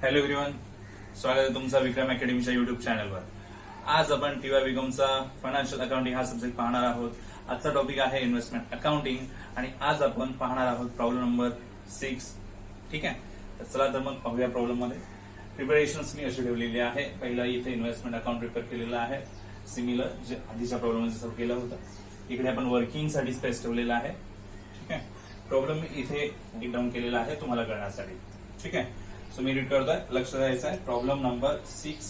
Hello everyone, स्वागत आहे तुमचा विक्रम अकॅडमीच्या युट्यूब चॅनलवर. आज आपण टीवाय बीकॉमचा फायनान्शियल अकाउंटिंग हा सब्जेक्ट पाहणार आहोत. आजचा टॉपिक आहे इन्व्हेस्टमेंट अकाउंटिंग आणि आज आपण पाहणार आहोत प्रॉब्लेम नंबर 6. ठीक आहे, तर चला तर मग पाहूया प्रॉब्लेम मध्ये. प्रिपरेशन्स मी अशी ठेवलेली आहे. पहिला इथे इन्व्हेस्टमेंट अकाउंट प्रिपेअर केलेलं आहे, सिमिलर जे आधीच्या प्रॉब्लेम मध्ये केलं होतं. इकडे आपण वर्किंग साठी स्पेस ठेवलेला आहे. ठीक आहे, प्रॉब्लेम मी इथे टिक डाऊन केलेला आहे तुम्हाला कळण्यासाठी. ठीक आहे, सो मी रीड करतोय, लक्ष द्यायचं आहे. प्रॉब्लेम नंबर 6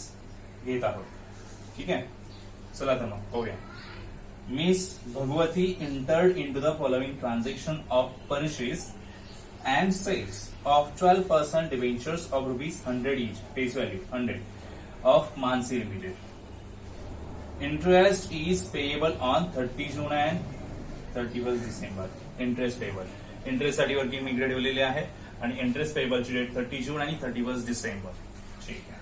घेत आहोत. ठीक आहे, चला तर मग पाहूया. Miss Bhagwati entered into the following transaction of purchase and sales of 12% debentures of rupees 100 each, face value 100, of Mansi Limited. Interest is payable on 30 June and 31st December. Interest payable. Interest साठी working मी इकडे ठेवलेले आहे आणि interest पेबलची date 30 जून आणि 31 डिसेंबर. ठीक आहे,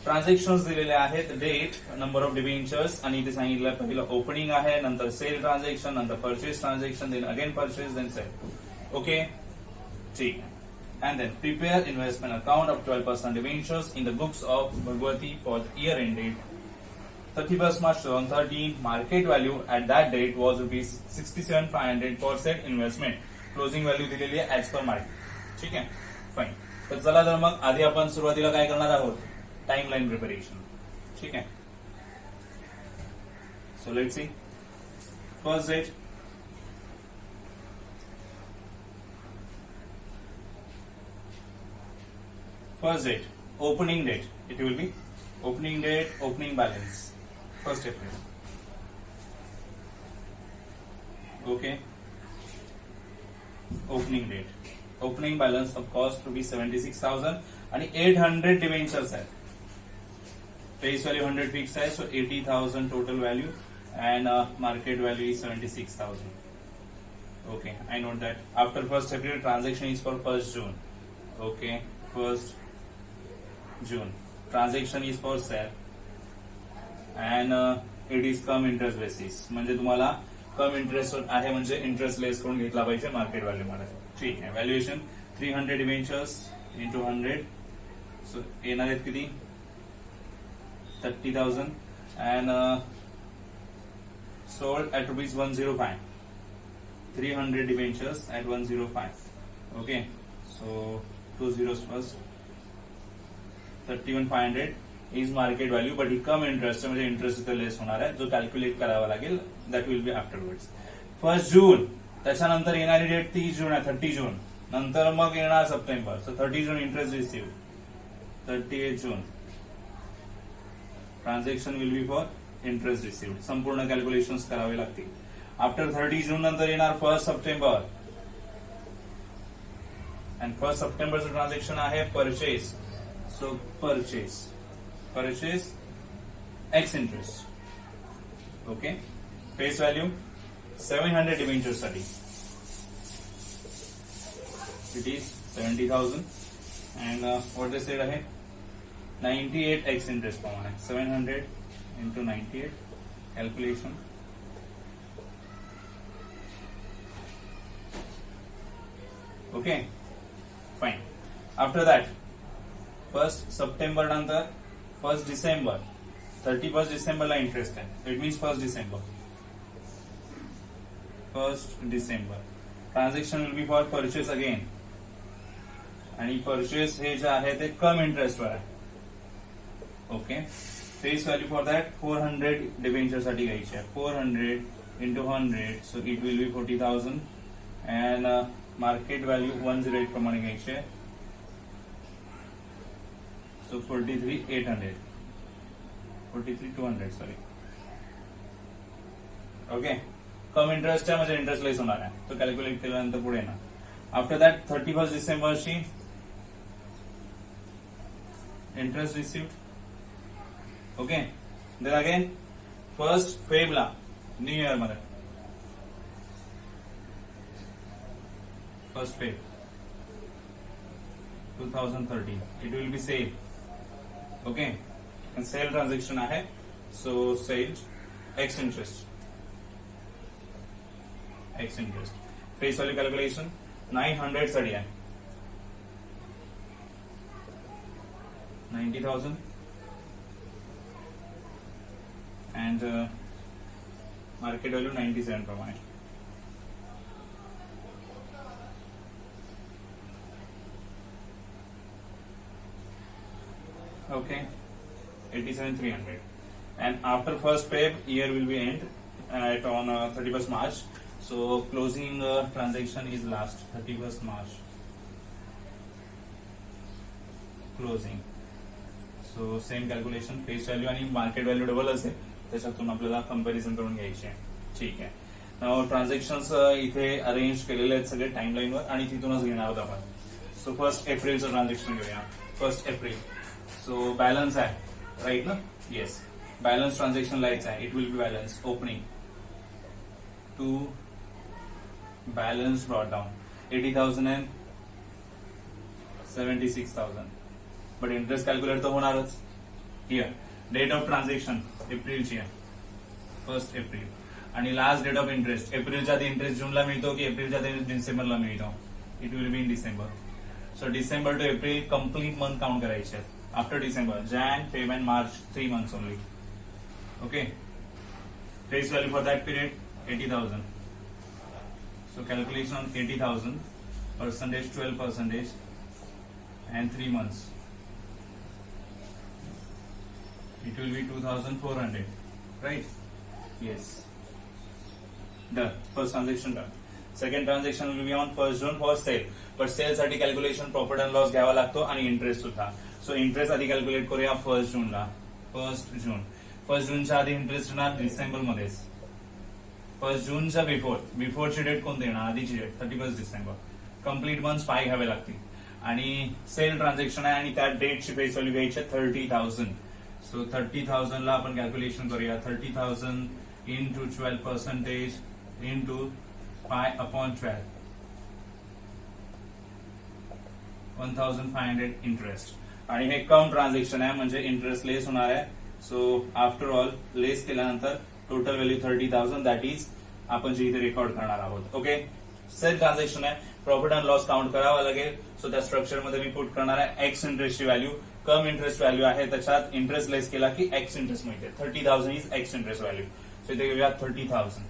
transactions दिलेले आहेत, डेट, नंबर ऑफ डिबेंचर्स आणि इथे सांगितलं पहिलं ओपनिंग आहे, नंतर सेल ट्रान्झॅक्शन, नंतर purchase transaction, then again purchase, then sale. Okay, ठीक आहे. And then prepare investment account of 12% debentures in the books of Bhagwati for the year ended 31st March 2013. Market value at that date was rupees 67,500 for said investment. Closing value दिलेली आहे as per market. ठीक आहे, fine. तर चला तर मग आधी आपण सुरुवातीला काय करणार आहोत, टाइम लाईन प्रिपरेशन. ठीक आहे, so let's see. First date, opening date, it will be opening date, opening balance 1st April. Okay, opening date, opening balance of cost to be 76,000 आणि 800 डिबेंचर्स आहेत. फेस व्हॅल्यू 100 फिक्स आहे, so 80,000 total value and market value is 76,000. Okay, I note that. After 1st April transaction is for 1st June. Okay, 1st June transaction is for sale and it is come interest basis. म्हणजे तुम्हाला कम interest आहे म्हणजे interest लेस करून घेतला पाहिजे market value मध्ये. ठीक आहे, व्हॅल्युएशन 300 डिबेंचर्स इंटू 100, सो येणार आहेत किती, 30,000 and sold at rupees 105. 300 debentures at 105. Okay, so 2 zeros first. 31,500 is market value, but he come interest म्हणजे इंटरेस्ट इथे लेस होणार आहे, जो कॅल्क्युलेट करावा लागेल. That will B afterwards. 1st June, त्याच्यानंतर येणारी डेट 30 जून आहे, 30 जून नंतर मग येणार सप्टेंबर. So 30 June interest receive, 38 June transaction will be for interest receive. संपूर्ण कॅल्क्युलेशन करावे लागतील. आफ्टर 30 जून नंतर येणार 1st सप्टेंबर अँड 1st सप्टेंबरचं ट्रान्झॅक्शन आहे purchase. So purchase ex interest. Okay, face value 700 debentures साठी it is 70,000 and what they said आहे 98 ex interest प्रमाणे 700 into 98 calculation. Okay, fine. After that 1st September नंतर 1st December, 31st डिसेंबरला interest आहे. It means 1st December transaction will be for purchase again. आणि purchase हे जे आहे ते कम इंटरेस्टवर आहे. Okay, face value for that 400 debenture साठी घ्यायची आहे. 400 into 100, so it will B 40,000 and market value 108 प्रमाणे घ्यायची आहे. So 43,800, 43,200 sorry. ओके, कम इंटरेस्ट आहे म्हणजे इंटरेस्ट लेस होणार आहे, तो कॅल्क्युलेट केल्यानंतर पुढे येणार. आफ्टर दॅट 31st डिसेंबरची interest receive. Okay, then again 1st फेबला न्यू इयर मध्ये 1st Feb 2013 it will be sale. Okay, sale transaction आहे, so sale ex interest. Face value calculation 900 साठी आहे. 90,000 and market value 97 प्रमाणे. Okay, 87,300. And after first Feb, year will be end at on 31st March. So closing transaction is last 31st March. Closing. So same calculation, face value आणि market value double असेल त्याच्यातून आपल्याला comparison करून घ्यायचे. ठीक आहे. नाव transactions इथे arrange केलेले आहेत सगळे टाइमलाईन वर आणि तिथूनच घेणार आहोत आपण. सो फर्स्ट एप्रिलचं ट्रान्झॅक्शन घेऊया. First April. सो बॅलन्स आहे राईट ना. येस, बॅलन्स ट्रान्झॅक्शन लाईच आहे. It will be balance opening to balance brought down 80,000 and 76,000. But interest calculate तर होणारच. हिअर डेट ऑफ ट्रान्झॅक्शन एप्रिलची आहे, फर्स्ट एप्रिल. आणि लास्ट डेट ऑफ इंटरेस्ट एप्रिलच्या आधी इंटरेस्ट जूनला मिळतो की एप्रिलच्या आधी डिसेंबरला मिळतो. It will be in December. So December to April complete month count करायचे आहेत. After December Jan, Feb and March 3 months only. Okay. Face value for that period 80,000. So calculation on 80,000 percentage 12% and 3 months. It will be 2,400, right? Yes. Done. First transaction done. Second transaction will be on 1st June for sale. But sale साठी calculation profit and loss घ्यावा लागतो आणि interest सुद्धा. So interest आधी calculate करूया 1st जूनला. 1st जून. 1st जूनच्या आधी इंटरेस्ट येणार डिसेंबर मध्येच. 1st जूनच्या बिफोरची डेट कोणती येणार? आधीची date 31st December. Complete month 5 घ्यावे लागतील. आणि सेल ट्रान्झॅक्शन आहे आणि त्या डेटची फेस व्हॅल्यू घ्यायची 30,000. सो 30,000 ला आपण कॅल्क्युलेशन करूया. 30,000 into 12% into 5/12. 1,500 इंटरेस्ट. आणि हे कम ट्रान्झॅक्शन आहे म्हणजे इंटरेस्ट लेस होणार आहे. सो आफ्टर ऑल लेस केल्यानंतर टोटल व्हॅल्यू 30,000 दॅट इज आपण जे इथे रेकॉर्ड करणार आहोत. ओके. सेल ट्रान्झॅक्शन आहे, प्रॉफिट अँड लॉस काउंट करावा लागेल. सो त्या स्ट्रक्चरमध्ये मी पुट करणार आहे एक्स इंटरेस्टची व्हॅल्यू. कम इंटरेस्ट व्हॅल्यू आहे त्याच्यात इंटरेस्ट लेस केला की एक्स इंटरेस्ट मिळते. 30,000 is x interest value. So इथे घेऊया 30,000.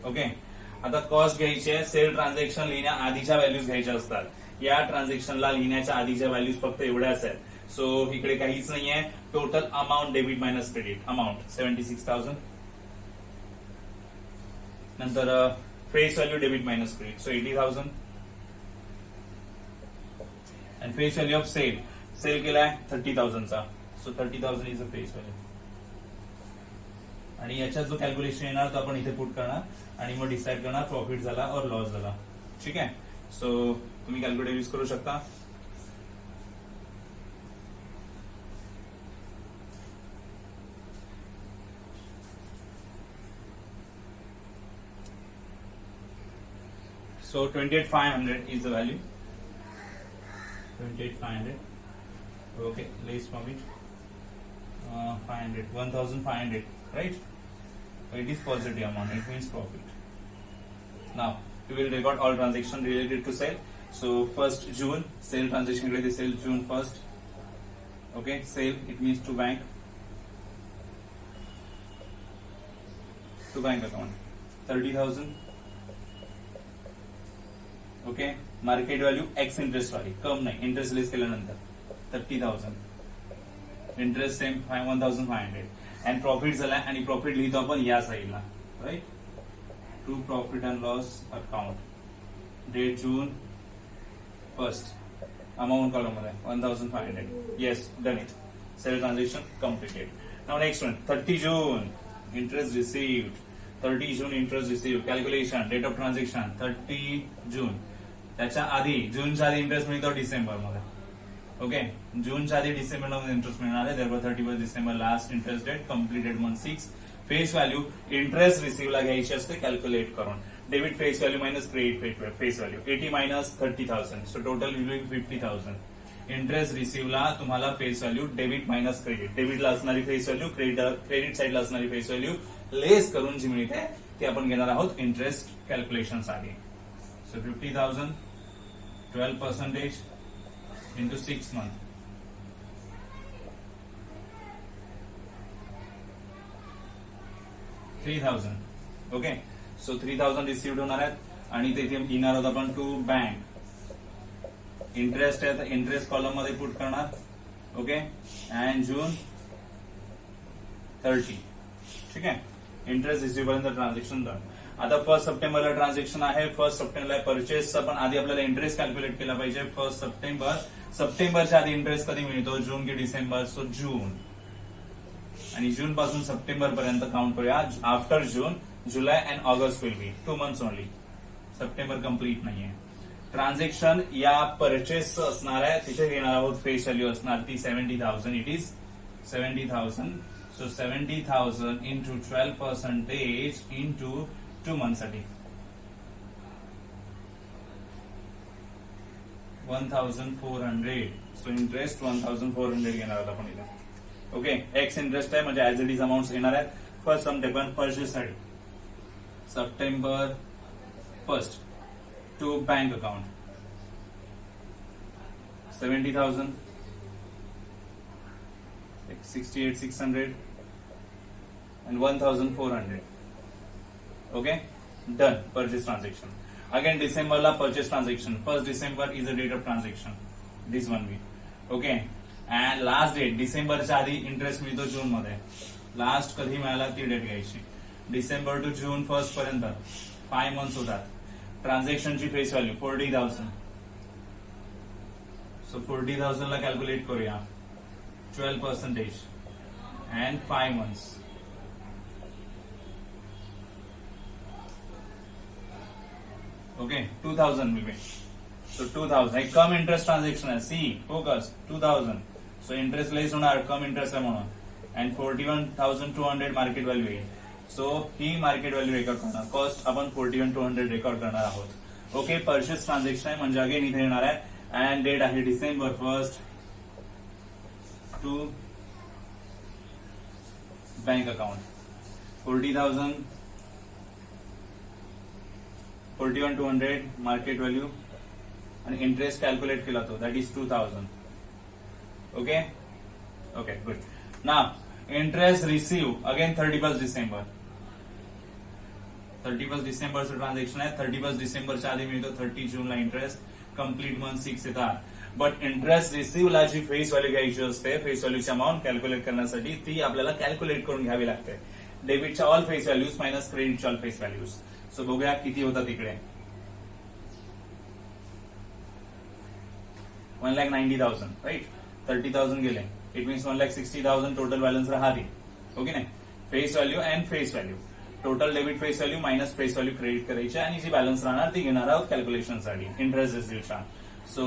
ओके. आता कॉस्ट घ्यायची आहे. सेल ट्रान्झॅक्शन लिहिण्या आधीच्या व्हॅल्यूज घ्यायच्या असतात. या ट्रान्झॅक्शनला लिहिण्याच्या आधीच्या व्हॅल्यूज फक्त एवढ्याच आहेत. सो इकडे काहीच नाहीये. Total amount debit minus credit. Amount 76,000. नंतर face value debit minus credit. So 80,000. And face value of sale. Sale केलाय 30,000 चा. So 30,000 is a face value. आणि याच्यात जो कॅल्क्युलेशन येणार तो आपण इथे पुट करणार आणि मग डिसाइड करणार प्रॉफिट झाला और लॉस झाला. ठीक आहे. सो तुम्ही कॅल्क्युलेटर यूज करू शकता. So 28,500 is the value. 28,500. Okay, less from it. 500, 1,500, right? It is positive amount. It means profit. Now we will record all transactions related to sale. So 1st June sale transaction related sale June 1st. Okay, sale it means to bank. To bank account 30,000. Okay. Market value x interest वाली कम नाही, interest लेस केल्यानंतर 30,000. Interest same 1,500. And profit झालाय आणि profit लिहितो आपण या साईडला right. To profit and loss account. Date June 1st. Amount column मध्ये 1,500. Yes, done it. Sale transaction completed. Now next one 30 June. Interest received. 30 June interest received. Calculation date of transaction 30 June. त्याच्या आधी जूनच्या आधी interest मिळतो December मध्ये. Okay. जूनच्या आधी डिसेंबर मध्ये इंटरेस्ट मिळणार आहे. त्यावर 31st December last interest date. Completed month 6. Face value interest रिसीव्हला घ्यायची असते कॅल्क्युलेट करून. Debit face value minus credit face value 80 minus 30,000. So total will be 50,000. Interest रिसीव्हला तुम्हाला face value debit minus credit. डेबिटला असणारी फेस व्हॅल्यू क्रेडिट साईडला असणारी फेस व्हॅल्यू लेस करून जी मिळते ती आपण घेणार आहोत इंटरेस्ट कॅल्क्युलेशन साठी. So 50,000, 12%, into 6 month. $3,000. Okay, so 3,000 received होणार आहेत आणि तेथे येणार होत आपण टू बँक. इंटरेस्ट आहे तर इंटरेस्ट कॉलम मध्ये पुट करणार. ओके, अँड जून 30. ठीक आहे, इंटरेस्ट रिसिव्ह पर्यंत ट्रान्झॅक्शन डन. आता 1 सप्टेंबरला ट्रान्झॅक्शन आहे. 1 सप्टेंबरला परचेसचा पण आधी आपल्याला इंटरेस्ट कॅल्क्युलेट केला पाहिजे. 1 सप्टेंबरच्या आधी इंटरेस्ट कधी मिळतो, जून की डिसेंबर? सो जून. आणि जून पासून सप्टेंबर पर्यंत काउंट करूया. After June July and August will be 2 months only. September complete नाहीये. ट्रान्झॅक्शन या परचेसचं असणार आहे. तिथे घेणार आहोत फेस व्हॅल्यू असणार ती 70,000. It is 70,000. So 70,000 into 12% into 2 months साठी 1,400. सो इंटरेस्ट 1,400 घेणार आहोत आपण इथे. ओके, एक्स इंटरेस्ट आहे म्हणजे ऍज इट इज अमाऊंट येणार आहेत. 1 सप्टेंबर परचेस साठी September 1 to bank account 70,000 68,600 and 1,400. Okay, done. Purchase transaction. Again, December purchase transaction. 1st December is the date of transaction. This one be. Okay, and last date डिसेंबरच्या आधी interest मिळतो जून मध्ये. Last कधी मिळाला ती date घ्यायची. December to June 1st पर्यंत 5 months होतात. ट्रान्झॅक्शनची फेस व्हॅल्यू 40,000. सो 40,000 ला कॅल्क्युलेट करूया. 12% and 5 months. Okay, 2,000 will be. So 2,000. एक कम इंटरेस्ट ट्रान्झॅक्शन आहे. सी फोकस 2,000. सो इंटरेस्ट लेस होणार, कम इंटरेस्ट आहे म्हणून. अँड 41,200 मार्केट व्हॅल्यू येईल. सो ही मार्केट व्हॅल्यू रेकॉर्ड करणार. कॉस्ट आपण 41,200 रेकॉर्ड करणार आहोत. ओके, परचेस ट्रान्झॅक्शन आहे म्हणजे अगेन इथे येणार आहे. अँड डेट आहे December 1 to bank account 40,000 41,200 market value आणि इंटरेस्ट कॅल्क्युलेट केला तो that is 2,000. Okay okay good. Now interest receive again 31st December. 31st डिसेंबरचं ट्रान्झॅक्शन आहे. 31st डिसेंबरच्या आधी मिळतो 30 जूनला इंटरेस्ट. कम्प्लीट मंथ 6 येतात. बट इंटरेस्ट रिसीव्हला जी फेस व्हॅल्यू घ्यायची असते, फेस व्हॅल्यूची अमाऊंट कॅल्क्युलेट करण्यासाठी ती आपल्याला कॅल्क्युलेट करून घ्यावी लागते. डेबिटच्या ऑल फेस व्हॅल्यूज मायनस क्रेडिटच्या ऑल फेस व्हॅल्यूज. सो बघूया किती होतात इकडे. 1,90,000 राईट. 30,000 गेले. इट मीन्स 1,60,000 टोटल बॅलन्स राहते. ओके नाही, face value and face value. Total debit face value minus face value credit करायची आणि जी बॅलन्स राहणार ती घेणार आहोत कॅल्क्युलेशनसाठी इंटरेस्ट रिसीव्हच्या. सो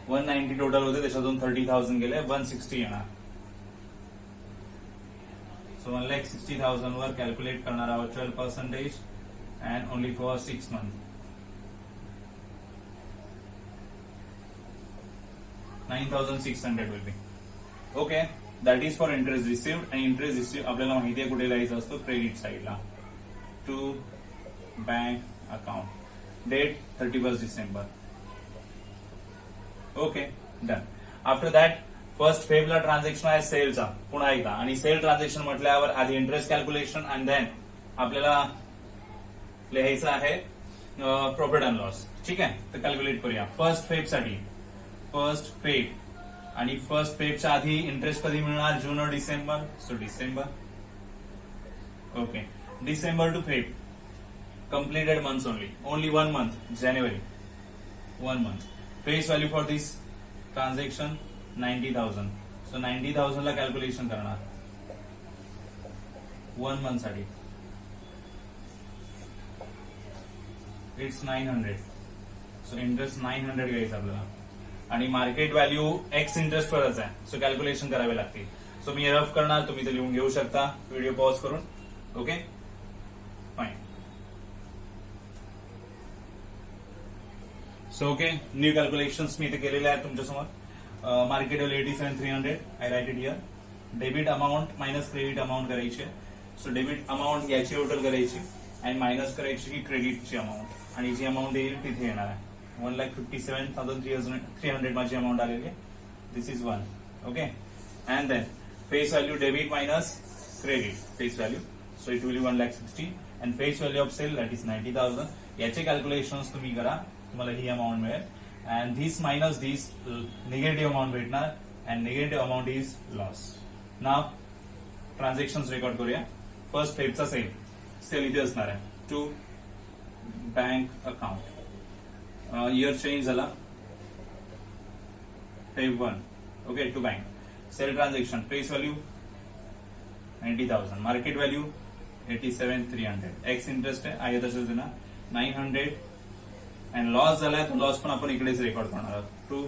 190 टोटल होते, त्याच्यातून 30,000 गेले. 160 येणार. सो 1,60,000 वर कॅल्क्युलेट करणार आहोत 12% and only for 6 months. 9,600 will be. Okay, that is for interest received. आणि इंटरेस्ट रिसिव्ह आपल्याला माहिती आहे कुठे लिहायचा असतो, क्रेडिट साईडला. To bank account date 31st December. Okay done. After that 1st फेबला ट्रान्झॅक्शन आहे सेलचा पुन्हा एकदा. आणि सेल ट्रान्झॅक्शन म्हटल्यावर आधी इंटरेस्ट कॅल्क्युलेशन अँड देन आपल्याला लिहायचं आहे प्रॉफिट अँड लॉस. ठीक आहे, तर कॅल्क्युलेट करूया. 1st फेब साठी 1st फेब आणि 1st फेबच्या आधी इंटरेस्ट कधी मिळणार, जून और December. So December. Okay, December to Feb completed months only 1 month, January 1 month. Face value for this transaction 90,000. So 90,000 ला कॅल्क्युलेशन करणार 1 month साठी. इट्स 900. सो इंटरेस्ट 900 घ्यायचं आपल्याला आणि मार्केट व्हॅल्यू एक्स इंटरेस्ट वरच आहे. सो कॅल्क्युलेशन करावे लागतील. सो मी रफ करणार, तुम्ही ते लिहून घेऊ शकता व्हिडिओ पॉज करून. Okay fine. So okay, new calculations मी इथे केलेले आहेत तुमच्यासमोर. Market value 87,300. I write it here. Debit amount minus credit amount करायची आहे. सो डेबिट अमाऊंट याची टोटल करायची आणि मायनस करायची की क्रेडिटची अमाऊंट आणि जी अमाऊंट येईल तिथे येणार आहे. 1,57,300 माझी अमाऊंट आलेली आहे. This is one. Okay. And then face value debit minus credit face value. So it will be 1,60,000 and face value of sale that is 90,000. याचे कॅल्क्युलेशन तुम्ही करा, तुम्हाला ही अमाऊंट मिळेल. And this minus this negative amount भेटणार and negative amount is loss. Now transaction record करूया. First फेबचा sale इथे असणार आहे to bank account. Year change झाला Feb 1. Okay. To bank. Sale transaction face value 90,000. Market value 87,300. Ex interest आहे तसंच ना 900. अँड लॉस झालाय तो लॉस पण आपण इकडेच रेकॉर्ड करणार आहोत to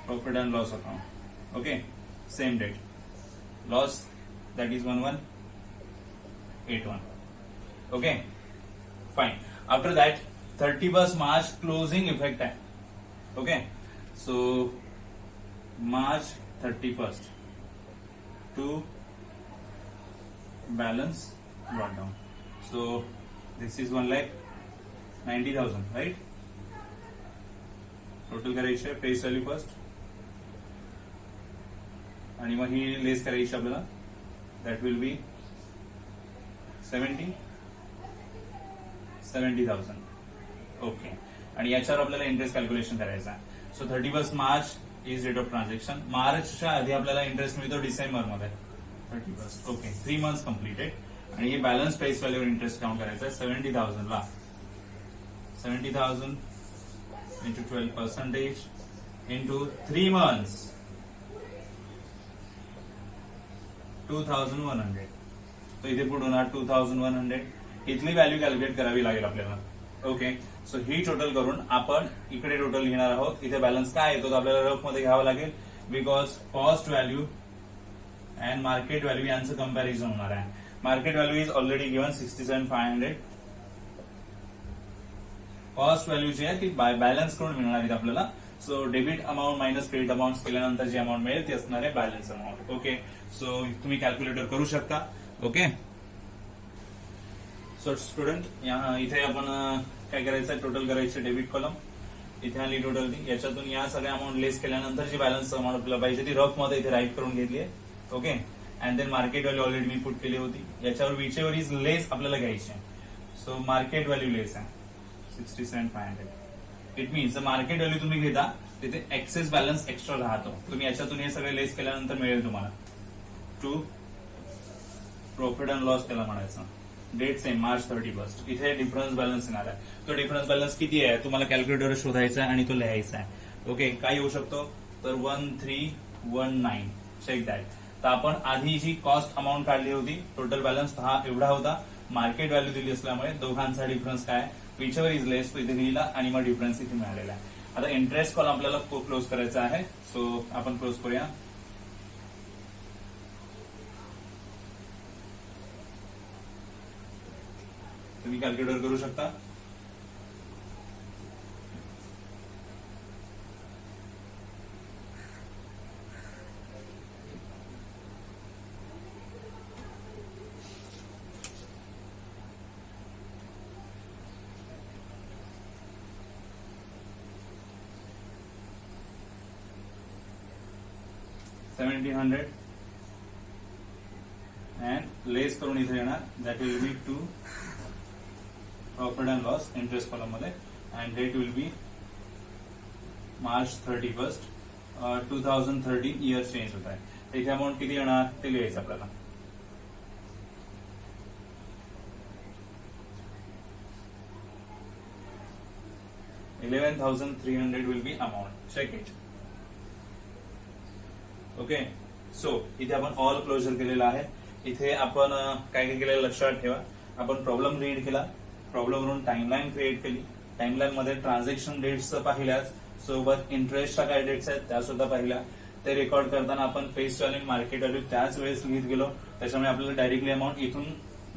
profit and loss account. Okay. Same date. Loss that is 1181. Okay. Fine. After that 31 March closing effect आहे. Okay. So March 31 to balance brought down. So this is 1,90,000, right? Total करायची आहे face value first आणि मग ही less करायची आपल्याला. That will be 70,000. Okay. आणि याच्यावर आपल्याला इंटरेस्ट कॅल्क्युलेशन करायचं आहे. So 31 March is date of transaction. मार्चच्या आधी आपल्याला इंटरेस्ट मिळतो डिसेंबर मध्ये 31. ओके. 3 months completed. आणि हे बॅलन्स फेस व्हॅल्यूवर इंटरेस्ट काउंट करायचा आहे 70,000 ला. 70,000 into 12% into 3 months 2,100. तो इथे पुढे होणार 2,100. इथली व्हॅल्यू कॅल्क्युलेट करावी लागेल आपल्याला. ओके. सो ही टोटल करून आपण इकडे टोटल घेणार आहोत. इथे बॅलन्स काय येतो आपल्याला रफ मध्ये घ्यावा लागेल because cost value and market value यांचं कम्पॅरिझन होणार आहे. Market value is already given 67,500. Cost value जी आहे ती बॅलन्स करून मिळणार आहे आपल्याला. So debit amount minus credit amount केल्यानंतर जी अमाऊंट मिळेल ती असणार आहे बॅलन्स अमाऊंट. ओके. सो तुम्ही कॅल्क्युलेटर करू शकता. ओके. सो स्टुडंट इथे आपण काय करायचं टोटल करायचं डेबिट कॉलम इथे आली टोटल. याच्यातून या सगळ्या अमाऊंट लेस केल्यानंतर जी बॅलन्स अमाऊंट आपल्याला पाहिजे ती रफ मध्ये इथे राईट करून घेतली आहे. Okay. And then market value already मी पुट केली होती. याच्यावर विचेवर इज लेस आपल्याला घ्यायची आहे. सो मार्केट व्हॅल्यू लेस आहे 67,500. इट मीन्स मार्केट व्हॅल्यू तुम्ही घेता तिथे एक्सेस बॅलन्स एक्स्ट्रा राहतो. तुम्ही याच्यातून हे सगळे लेस केल्यानंतर मिळेल तुम्हाला टू प्रॉफिट अँड लॉस त्याला म्हणायचं. Date same March 31. इथे डिफरन्स बॅलन्स येणार आहे. तो डिफरन्स बॅलन्स किती आहे तुम्हाला कॅल्क्युलेटर शोधायचा आहे आणि तो लिहायचा आहे. ओके. काय येऊ शकतो तर 1319. Check that. तर आपण आधी जी कॉस्ट अमाऊंट काढली होती टोटल बॅलन्स हा एवढा होता. मार्केट व्हॅल्यू दिली असल्यामुळे दोघांचा डिफरन्स काय विचेवर इज लेस तो इथे लिहिला आणि मग डिफरन्स इथे मिळालेला आहे. आता इंटरेस्ट कॉलम आपल्याला क्लोज करायचा आहे. सो आपण क्लोज करूया. तुम्ही कॅल्क्युलेटर करू शकता. $1,700 अँड लेस करून इथे येणार that will be to profit and loss interest column मध्ये. And date will be March 31, 2013. Year change होत आहे. इथे अमाऊंट किती येणार ते लिहायचं आपल्याला. $11,300 will be amount. Check it. Okay. So इथे आपण ऑल क्लोजर केलेला आहे. इथे आपण काय काय केलेलं लक्षात ठेवा. आपण प्रॉब्लेम रीड केला. प्रॉब्लेमवरून टाइमलाईन क्रिएट केली. टाइमलाईन मध्ये ट्रान्झॅक्शन डेट्स पाहिल्याच सोबत इंटरेस्टच्या काय डेट्स आहेत त्या सुद्धा पाहिल्या. ते रेकॉर्ड करताना आपण फेस व्हॅल्यू मार्केट व्हॅल्यू त्याच वेळेस लिहित गेलो. त्याच्यामुळे आपल्याला डायरेक्टली अमाऊंट इथून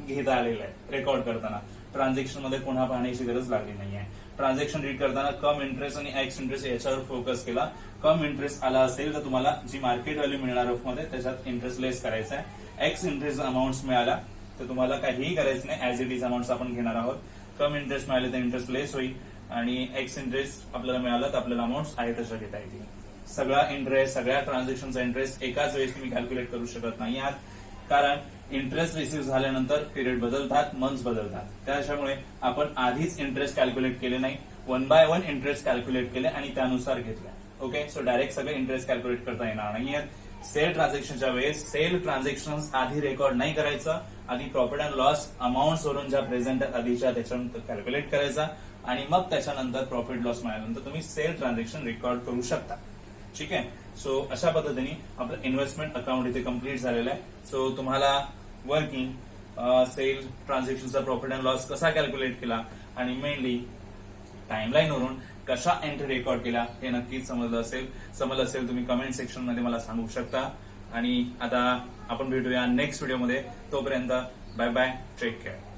घेता आलेलं आहे. रेकॉर्ड करताना ट्रान्झॅक्शन मध्ये पुन्हा पाहण्याची गरज लागली नाहीये. ट्रान्झॅक्शन रीड करताना कम इंटरेस्ट आणि एक्स इंटरेस्ट याच्यावर फोकस केला. कम इंटरेस्ट आला असेल तर तुम्हाला जी मार्केट व्हॅल्यू मिळणार ऑफ मध्ये त्याच्यात इंटरेस्ट लेस करायचा आहे. एक्स इंटरेस्ट अमाऊंट मिळाला तर तुम्हाला काहीही करायचं नाही. ऍज इट इज अमाऊंट आपण घेणार आहोत. कम इंटरेस्ट मिळाले तर इंटरेस्ट लेस होईल आणि एक्स इंटरेस्ट आपल्याला मिळाला तर आपल्याला अमाऊंट आहे तशा घेता येतील. सगळा इंटरेस्ट, सगळ्या ट्रान्झॅक्शनचा इंटरेस्ट एकाच वेळेस तुम्ही कॅल्क्युलेट करू शकत नाही आहात, कारण इंटरेस्ट रिसीव्ह झाल्यानंतर पिरियड बदलतात, मंथ्स बदलतात. त्याच्यामुळे आपण आधीच इंटरेस्ट कॅल्क्युलेट केले नाही, 1 by 1 इंटरेस्ट कॅल्क्युलेट केले आणि त्यानुसार घेतला. ओके, सो डायरेक्ट सगळे इंटरेस्ट कॅल्क्युलेट करता येणार नाहीये. सेल ट्रान्झॅक्शनच्या वेळेस सेल ट्रान्झॅक्शन आधी रेकॉर्ड नाही करायचं, आधी प्रॉफिट अँड लॉस अमाऊंट वरून ज्या प्रेझेंट आधीच्या त्याच्यानंतर कॅल्क्युलेट करायचा आणि मग त्याच्यानंतर प्रॉफिट लॉस मिळाल्यानंतर तुम्ही सेल ट्रान्झॅक्शन रेकॉर्ड करू शकता. ठीक आहे, सो अशा पद्धतीने आपलं इन्व्हेस्टमेंट अकाउंट इथे कम्प्लीट झालेलं आहे. सो तुम्हाला वर्किंग सेल ट्रान्झॅक्शनचा प्रॉफिट अँड लॉस कसा कॅल्क्युलेट केला आणि मेनली टाइमलाईन वरून कशा एंट्री रेकॉर्ड केल्या हे नक्कीच समजलं असेल तुम्ही कमेंट सेक्शन मध्ये मला सांगू शकता. आणि आता आपण भेटूया नेक्स्ट व्हिडिओमध्ये. तोपर्यंत बाय बाय, टेक केअर.